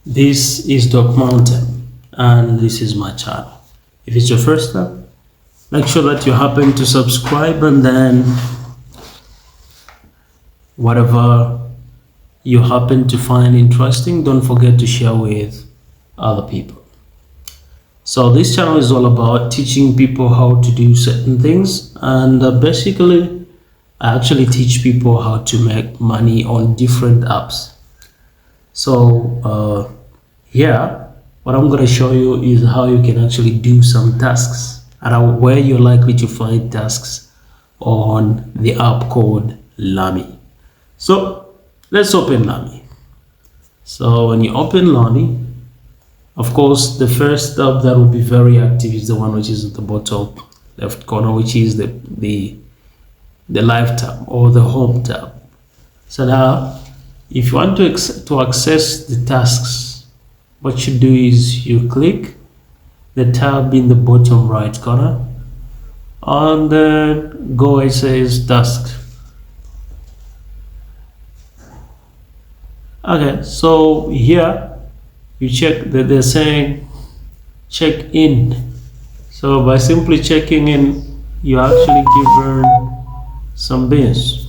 This is Doc Mountain and this is my channel. If it's your first time, make sure that you happen to subscribe, and then whatever you happen to find interesting, don't forget to share with other people. So this channel is all about teaching people how to do certain things, and basically I actually teach people how to make money on different apps. So here, what I'm going to show you is how you can actually do some tasks and where you're likely to find tasks on the app called Lami. So let's open Lami. So when you open Lami, of course, the first tab that will be very active is the one which is at the bottom left corner, which is the live tab or the home tab. So now, if you want to access the tasks, what you do is you click the tab in the bottom right corner, and then go where it says task. Okay, so here you check that they're saying check in. So by simply checking in, you actually given some beans.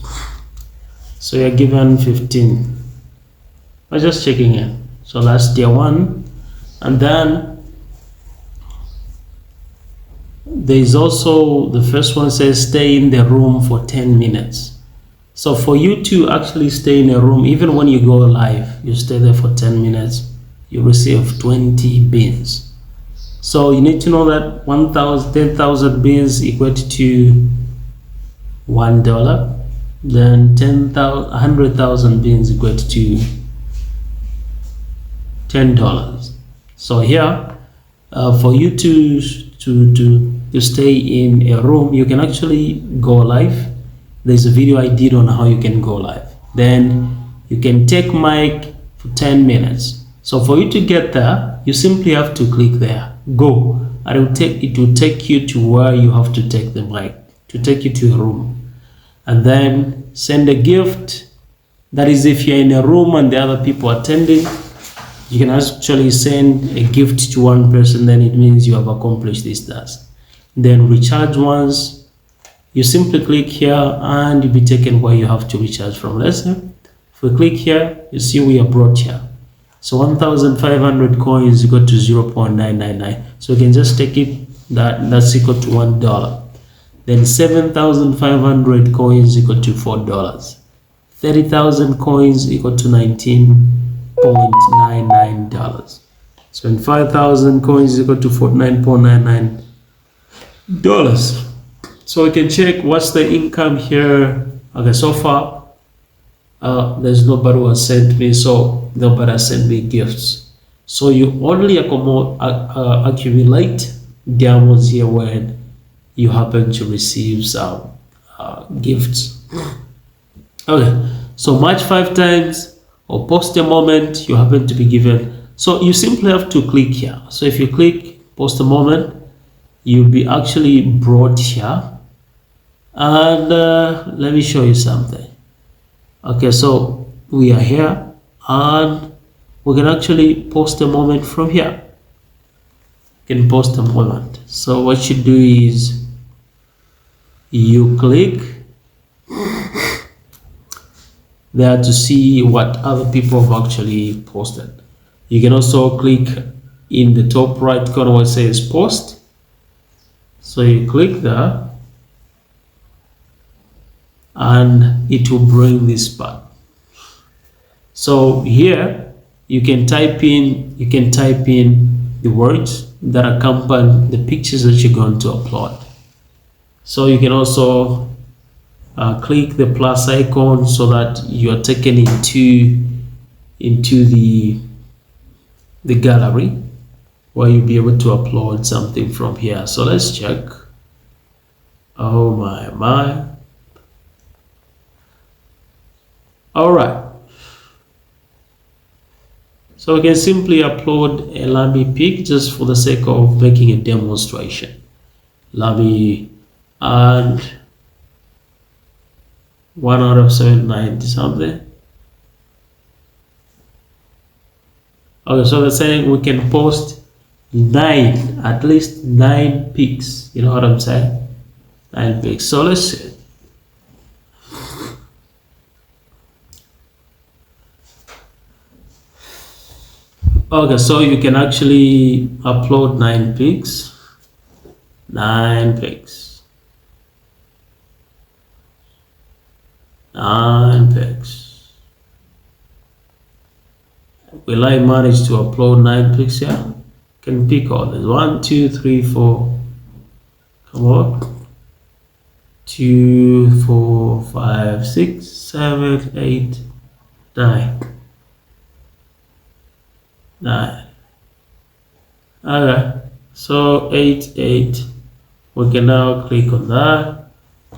So you're given 15 by just checking in. So that's day one. And then there's also the first one says stay in the room for 10 minutes. So for you to actually stay in a room, even when you go live, you stay there for 10 minutes, you receive 20 beans. So you need to know that 10,000 beans equate to $1. Then 100,000 beans equate to $10. So here, for you to stay in a room, you can actually go live. There's a video I did on how you can go live. Then you can take mic for 10 minutes. So for you to get there, you simply have to click there, go, and it will take you to where you have to take the mic to take you to a room. And then send a gift. That is, if you're in a room and the other people attending, you can actually send a gift to one person, then it means you have accomplished this task. Then recharge once. You simply click here and you'll be taken where you have to recharge from. Let's say if we click here, you see we are brought here. So 1,500 coins equal to 0.999. So we can just take it, that's equal to $1. Then 7,500 coins equal to $4. 30,000 coins equal to $19.99. So 5,000 coins equal to $49.99. So we can check what's the income here. Okay, so far there's nobody who has sent me, so nobody has sent me gifts. So you only accumulate diamonds here when you happen to receive some gifts. Okay, so match 5 times or post a moment you happen to be given. So you simply have to click here. So if you click post a moment, you'll be actually brought here, and let me show you something. Okay, so we are here and we can actually post a moment from here. You can post a moment. So what you do is you click there to see what other people have actually posted. You can also click in the top right corner where it says post. So you click there and it will bring this part. So here you can type in the words that accompany the pictures that you're going to upload. So you can also click the plus icon so that you are taken into the gallery where you'll be able to upload something from here. So let's check. Oh my. All right. So we can simply upload a Lami pic just for the sake of making a demonstration. Lami and 1 out of 790 something. Okay, so they're saying we can post at least 9 pics. You know what I'm saying? 9 pics. So let's see. Okay, so you can actually upload 9 pics. 9 pics. 9 pics. Will I manage to upload 9 pics here? Can pick all this. 1, 2, 3, 4. Come on. 2, 4, 5, 6, 7, 8, 9. 9. Okay. So 8, 8. We can now click on that.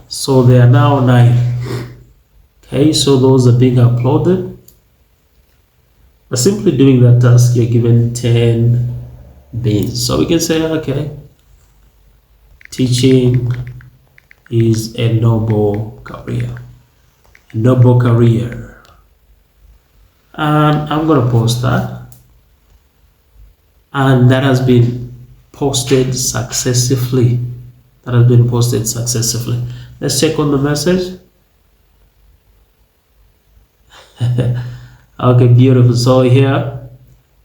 So they are now 9. Okay, so those are being uploaded. By simply doing that task, you're given 10 bins. So we can say, okay, teaching is a noble career. A noble career. And I'm gonna post that. And that has been posted successfully. Let's check on the message. Okay, beautiful. So here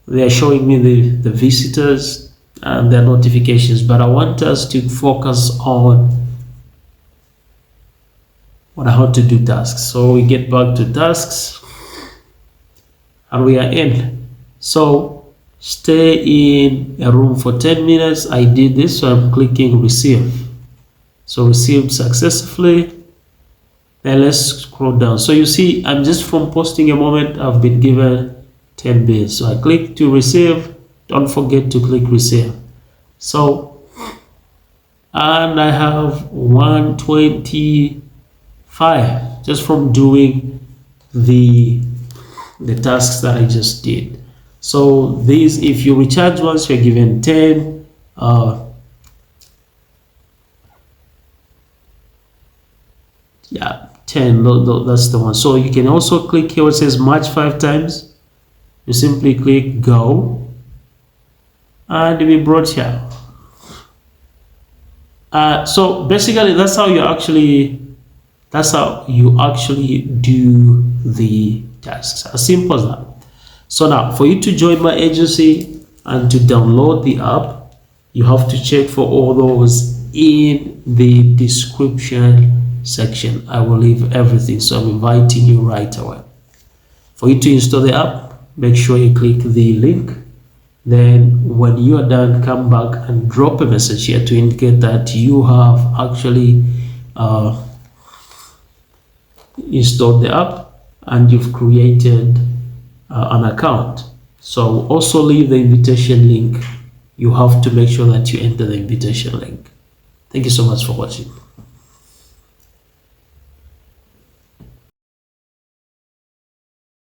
they are showing me the visitors and their notifications, but I want us to focus on how to do tasks. So we get back to tasks and we are in. So stay in a room for 10 minutes. I did this, so I'm clicking receive. So received successfully. Then let's scroll down. So you see, I'm just from posting a moment, I've been given 10 bins. So I click to receive. Don't forget to click receive. So, and I have 125 just from doing the tasks that I just did. So these, if you recharge once, you're given 10. Yeah, 10. That's the one. So you can also click here where it says match 5 times. You simply click go, and you'll be brought here. So basically, that's how you actually do the tasks. As simple as that. So now, for you to join my agency and to download the app, you have to check for all those in the description section. I will leave everything, so I'm inviting you right away. For you to install the app, make sure you click the link. Then when you are done, come back and drop a message here to indicate that you have actually installed the app and you've created an account. So also leave the invitation link. You have to make sure that you enter the invitation link. Thank you so much for watching.